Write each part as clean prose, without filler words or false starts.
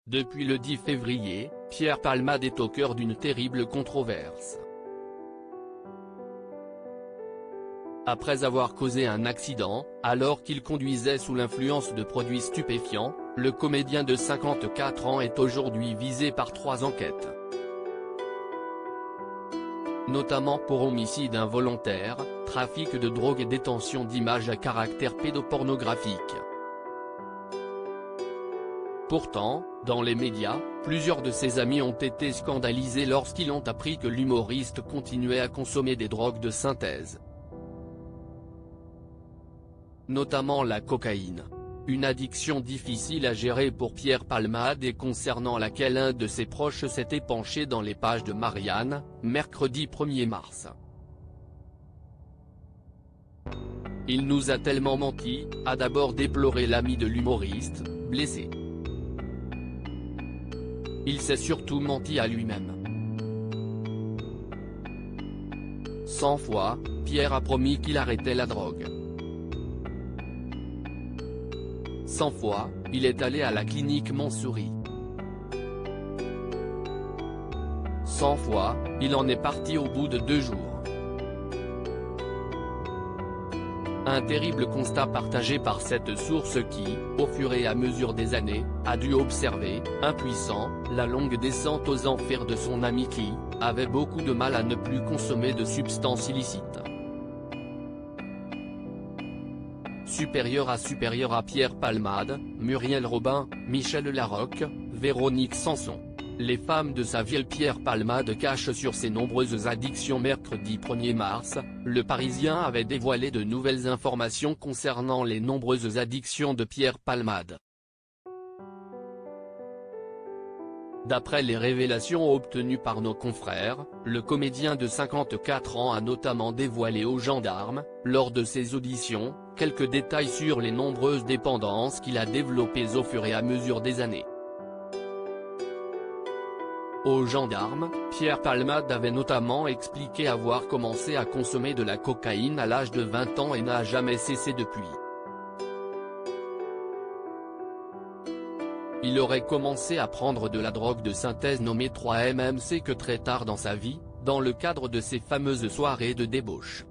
Depuis le 10 février, Pierre Palmade est au cœur d'une terrible controverse. Après avoir causé un accident, alors qu'il conduisait sous l'influence de produits stupéfiants, le comédien de 54 ans est aujourd'hui visé par 3 enquêtes. Notamment pour homicide involontaire, trafic de drogue et détention d'images à caractère pédopornographique. Pourtant, dans les médias, plusieurs de ses amis ont été scandalisés lorsqu'ils ont appris que l'humoriste continuait à consommer des drogues de synthèse. Notamment la cocaïne. Une addiction difficile à gérer pour Pierre Palmade et concernant laquelle un de ses proches s'était penché dans les pages de Marianne, mercredi 1er mars. Il nous a tellement menti, a d'abord déploré l'ami de l'humoriste, blessé. Il s'est surtout menti à lui-même. 100 fois, Pierre a promis qu'il arrêtait la drogue. 100 fois, il est allé à la clinique Montsouris. 100 fois, il en est parti au bout de 2 jours. Un terrible constat partagé par cette source qui, au fur et à mesure des années, a dû observer, impuissant, la longue descente aux enfers de son ami qui avait beaucoup de mal à ne plus consommer de substances illicites. Supérieur à Pierre Palmade, Muriel Robin, Michel Larocque, Véronique Sanson. Les femmes de sa vie. Pierre Palmade cache sur ses nombreuses addictions. Mercredi 1er mars, Le Parisien avait dévoilé de nouvelles informations concernant les nombreuses addictions de Pierre Palmade. D'après les révélations obtenues par nos confrères, le comédien de 54 ans a notamment dévoilé aux gendarmes, lors de ses auditions, quelques détails sur les nombreuses dépendances qu'il a développées au fur et à mesure des années. Aux gendarmes, Pierre Palmade avait notamment expliqué avoir commencé à consommer de la cocaïne à l'âge de 20 ans et n'a jamais cessé depuis. Il aurait commencé à prendre de la drogue de synthèse nommée 3-MMC que très tard dans sa vie, dans le cadre de ses fameuses soirées de débauche.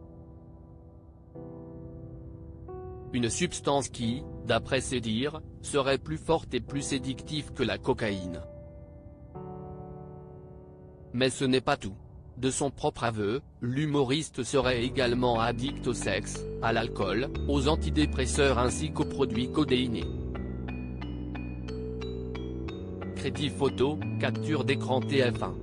Une substance qui, d'après ses dires, serait plus forte et plus séductive que la cocaïne. Mais ce n'est pas tout. De son propre aveu, l'humoriste serait également addict au sexe, à l'alcool, aux antidépresseurs ainsi qu'aux produits codéinés. Crédit photo, capture d'écran TF1.